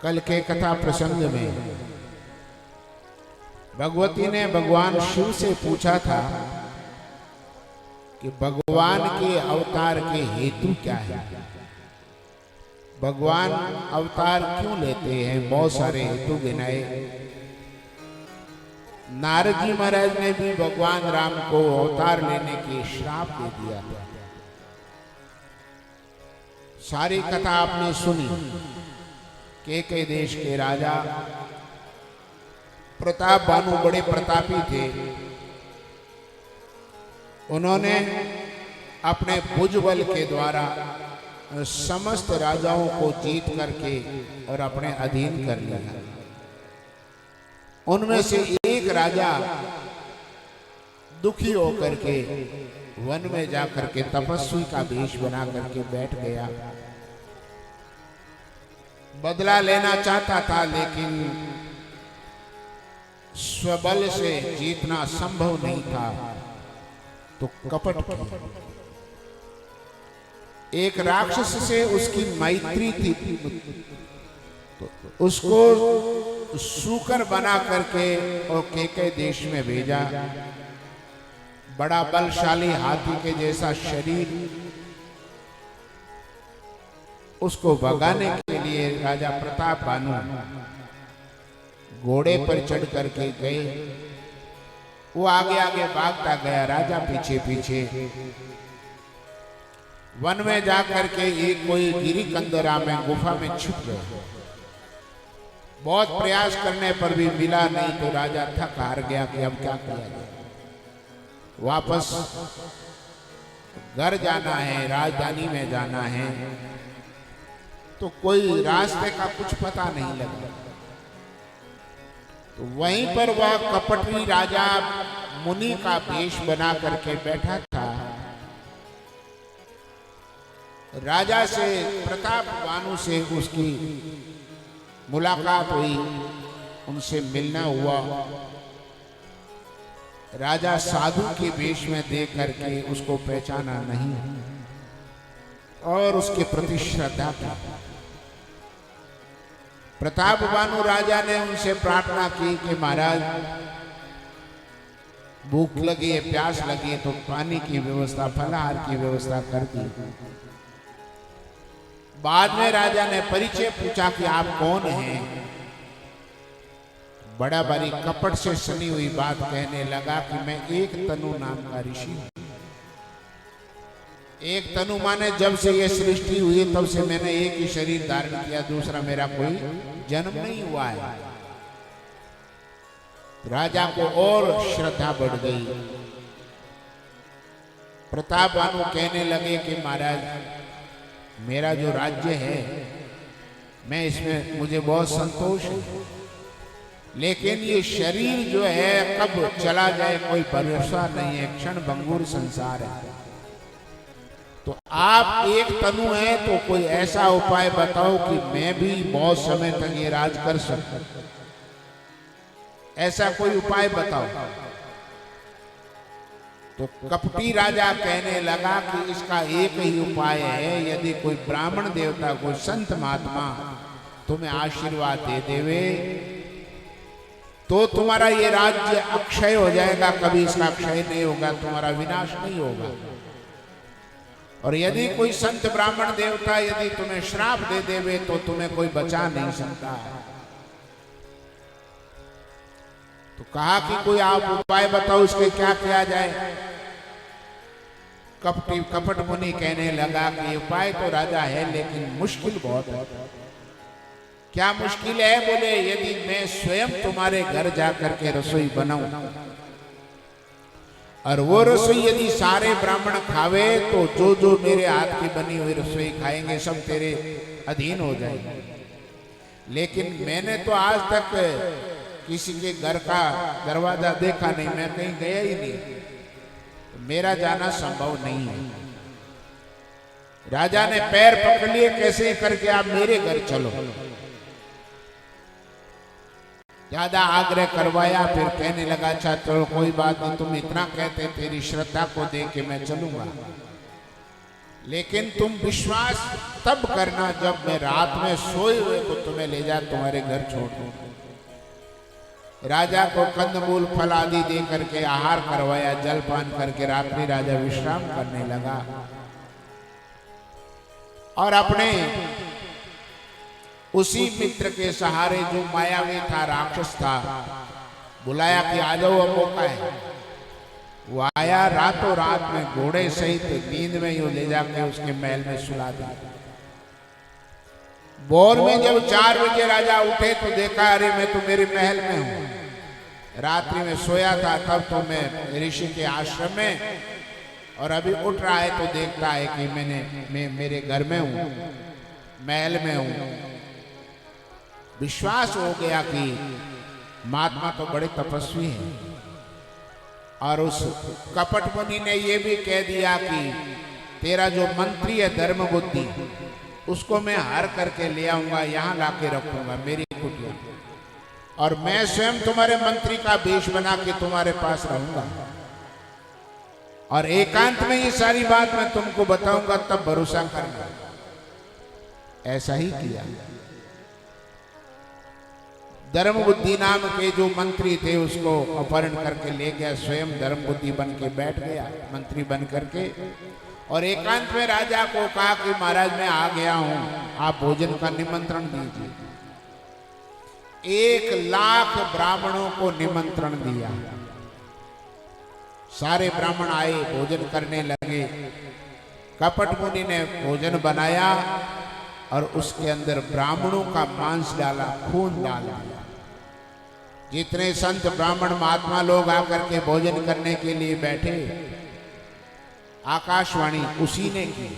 कल के कथा प्रसंग में भगवती ने भगवान शिव से पूछा था कि भगवान के अवतार के हेतु क्या है, भगवान अवतार क्यों लेते हैं। बहुत सारे हेतु गिनाए। नारद जी महाराज ने भी भगवान राम को अवतार लेने के श्राप दे दिया था। सारी कथा आपने सुनी। के देश के राजा प्रताप भानु बड़े प्रतापी थे। उन्होंने अपने भुजबल के द्वारा समस्त राजाओं को जीत करके और अपने अधीन कर लिया। उनमें से एक राजा दुखी होकर के वन में जाकर के तपस्वी का वेश बना करके बैठ गया। बदला लेना चाहता था, लेकिन स्वबल से जीतना संभव नहीं था, तो कपट किया। एक राक्षस से उसकी मैत्री थी, तो उसको सूकर बना करके और के देश में भेजा। बड़ा बलशाली हाथी के जैसा शरीर, उसको भगाने के लिए राजा प्रताप भानु घोड़े पर चढ़ करके गए। वो आगे आगे भागता गया, राजा पीछे पीछे। वन में जाकर के एक कोई गिरी कंदरा में गुफा में छुप गया। बहुत प्रयास करने पर भी मिला नहीं, तो राजा थक हार गया कि अब क्या किया जाए। वापस घर जाना है, राजधानी में जाना है, तो कोई रास्ते का कुछ पता नहीं लगा। तो वहीं पर वह कपटी राजा मुनि का वेश बना करके बैठा था। राजा से, प्रताप भानु से उसकी मुलाकात हुई, उनसे मिलना हुआ। राजा साधु के वेश में देख करके उसको पहचाना नहीं और उसके प्रति श्रद्धा की। प्रताप भानु राजा ने उनसे प्रार्थना की कि महाराज, भूख लगी है, प्यास लगी है, तो पानी की व्यवस्था, फलाहार की व्यवस्था कर दी। बाद में राजा ने परिचय पूछा कि आप कौन हैं। बड़ा भारी कपट से सनी हुई बात कहने लगा कि मैं एक तनु नाम का ऋषि हूं। एक तनु माने जब से ये सृष्टि हुई तब से मैंने एक ही शरीर धारण किया, दूसरा मेरा कोई जन्म नहीं हुआ है। राजा को और श्रद्धा बढ़ गई। प्रताप भानु कहने लगे कि महाराज, मेरा जो राज्य है, मैं इसमें, मुझे बहुत संतोष है, लेकिन ये शरीर जो है कब चला जाए कोई भरोसा नहीं है, क्षण भंगुर संसार है। तो आप एक तनु है, तो कोई ऐसा उपाय बताओ कि मैं भी बहुत समय तक ये राज कर सकूं। ऐसा कोई उपाय बताओ। तो कपटी राजा कहने लगा कि इसका एक ही उपाय है, यदि कोई ब्राह्मण देवता, कोई संत महात्मा तुम्हें आशीर्वाद दे देवे, तो तुम्हारा ये राज्य अक्षय हो जाएगा, कभी इसका क्षय नहीं होगा, तुम्हारा विनाश नहीं होगा। और यदि कोई संत ब्राह्मण देवता यदि तुम्हें श्राप दे देवे, तो तुम्हें कोई बचा नहीं सकता। तो कहा कि कोई आप उपाय बताओ, इसके क्या किया जाए। कपट मुनि कहने लगा कि उपाय तो राजा है, लेकिन मुश्किल बहुत है। क्या मुश्किल है? बोले, यदि मैं स्वयं तुम्हारे घर जाकर के रसोई बनाऊं और वो रसोई यदि सारे ब्राह्मण खावे, तो जो जो मेरे हाथ की बनी हुई रसोई खाएंगे सब तेरे अधीन हो जाएंगे। लेकिन मैंने तो आज तक किसी के घर का दरवाजा देखा नहीं, मैं कहीं गया ही नहीं, तो मेरा जाना संभव नहीं है। राजा ने पैर पकड़ लिए, कैसे करके आप मेरे घर चलो। ज्यादा आग्रह करवाया, फिर कहने लगा अच्छा चलो कोई बात नहीं, तुम इतना कहते, तेरी श्रद्धा को देख के मैं चलूंगा। लेकिन तुम विश्वास तब करना जब मैं रात में सोए हुए को तुम्हें ले जा तुम्हारे घर छोड़ दूं। राजा को कंदमूल फल आदि दे करके आहार करवाया, जलपान करके रात्रि राजा विश्राम करने लगा और अपने उसी मित्र के सहारे जो मायावी था, राक्षस था, बुलाया कि आ जाओ, अब मौका है। वो आया, रातों रात में घोड़े सहित नींद में यूं ले जाकर उसके महल में सुला दिया। भोर में जब 4 बजे राजा उठे तो देखा, अरे मैं तो मेरे महल में हूं, रात्रि में सोया था तब तो मैं ऋषि के आश्रम में, और अभी उठ रहा है तो देखता है कि मैं मेरे घर में हूं, महल में हूं। विश्वास हो गया कि महात्मा तो बड़े तपस्वी हैं, और उस कपट मुनि ने यह भी कह दिया कि तेरा जो मंत्री है धर्म बुद्धि, उसको मैं हार करके ले आऊंगा, यहां लाके रखूंगा मेरी कुटिया, और मैं स्वयं तुम्हारे मंत्री का वेश बना के तुम्हारे पास रहूंगा, और एकांत में ये सारी बात मैं तुमको बताऊंगा, तब भरोसा करना। ऐसा ही किया। धर्म बुद्धि नाम के जो मंत्री थे उसको अपहरण करके ले गया, स्वयं धर्म बुद्धि बन के बैठ गया मंत्री बन करके, और एकांत में राजा को कहा कि महाराज मैं आ गया हूं, आप भोजन का निमंत्रण दीजिए। 1 लाख ब्राह्मणों को निमंत्रण दिया। सारे ब्राह्मण आए, भोजन करने लगे। कपट मुनि ने भोजन बनाया और उसके अंदर ब्राह्मणों का मांस डाला, खून डाला। जितने संत ब्राह्मण महात्मा लोग आकर के भोजन करने के लिए बैठे, आकाशवाणी उसी ने की।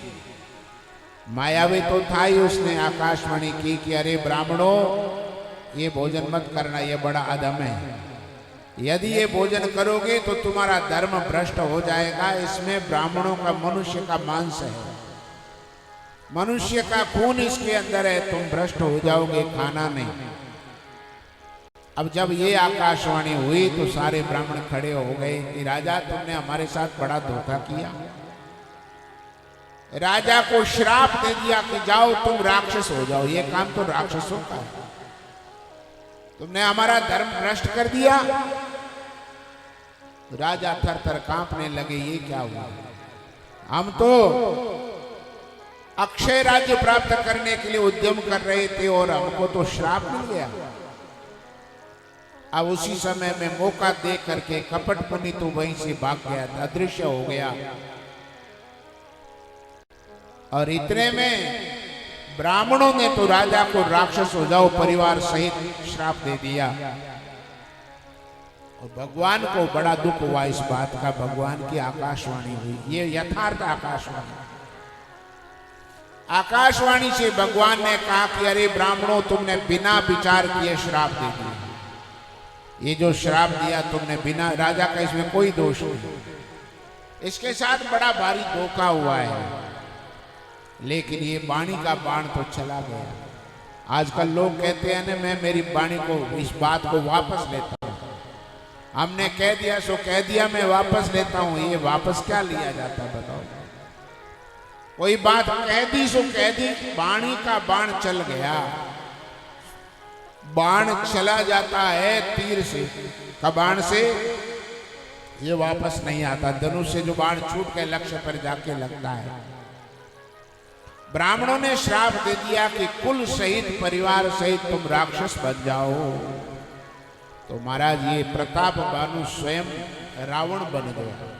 मायावी तो था ही, उसने आकाशवाणी की कि अरे ब्राह्मणों, ये भोजन मत करना, ये बड़ा अधम है। यदि ये भोजन करोगे तो तुम्हारा धर्म भ्रष्ट हो जाएगा। इसमें ब्राह्मणों का, मनुष्य का मांस है, मनुष्य का खून इसके अंदर है, तुम भ्रष्ट हो जाओगे, खाना नहीं। अब जब ये आकाशवाणी हुई तो सारे ब्राह्मण खड़े हो गए कि राजा तुमने हमारे साथ बड़ा धोखा किया। राजा को श्राप दे दिया कि जाओ तुम राक्षस हो जाओ, ये काम तो राक्षसों का है, तुमने हमारा धर्म भ्रष्ट कर दिया। राजा थर थर कांपने लगे, ये क्या हुआ? हम तो अक्षय राज्य प्राप्त करने के लिए उद्यम कर रहे थे और हमको तो श्राप मिल गया। अब उसी समय में मौका देख करके कपट मुनि तो वहीं से भाग गया, अदृश्य हो गया। और इतने में ब्राह्मणों ने तो राजा को राक्षस हो जाओ परिवार सहित श्राप दे दिया। और भगवान को बड़ा दुख हुआ इस बात का। भगवान की आकाशवाणी हुई, ये यथार्थ आकाशवाणी। आकाशवाणी से भगवान ने कहा कि अरे ब्राह्मणों, तुमने बिना विचार किए श्राप दे दिया। ये जो श्राप दिया तुमने बिना, राजा का इसमें कोई दोष नहीं, इसके साथ बड़ा भारी धोखा हुआ है। लेकिन ये वाणी का बाण तो चला गया। आजकल लोग कहते हैं ना, मैं मेरी वाणी को, इस बात को वापस लेता हूं। हमने कह दिया सो कह दिया, मैं वापस लेता हूं। ये वापस क्या लिया जाता बताओ? कोई बात कह दी सो कह दी, वाणी का बाण चल गया। बाण चला जाता है तीर से, कबाण से, ये वापस नहीं आता। धनुष से जो बाण छूट के लक्ष्य पर जाके लगता है। ब्राह्मणों ने श्राप दे दिया कि कुल सहित, परिवार सहित तुम राक्षस बन जाओ। तो महाराज ये प्रताप भानु स्वयं रावण बन गया,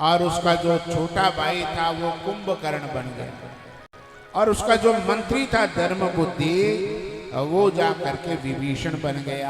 और उसका जो छोटा भाई था वो कुंभकर्ण बन गया, और उसका जो मंत्री था धर्म बुद्धि, वो जा करके विभीषण बन गया।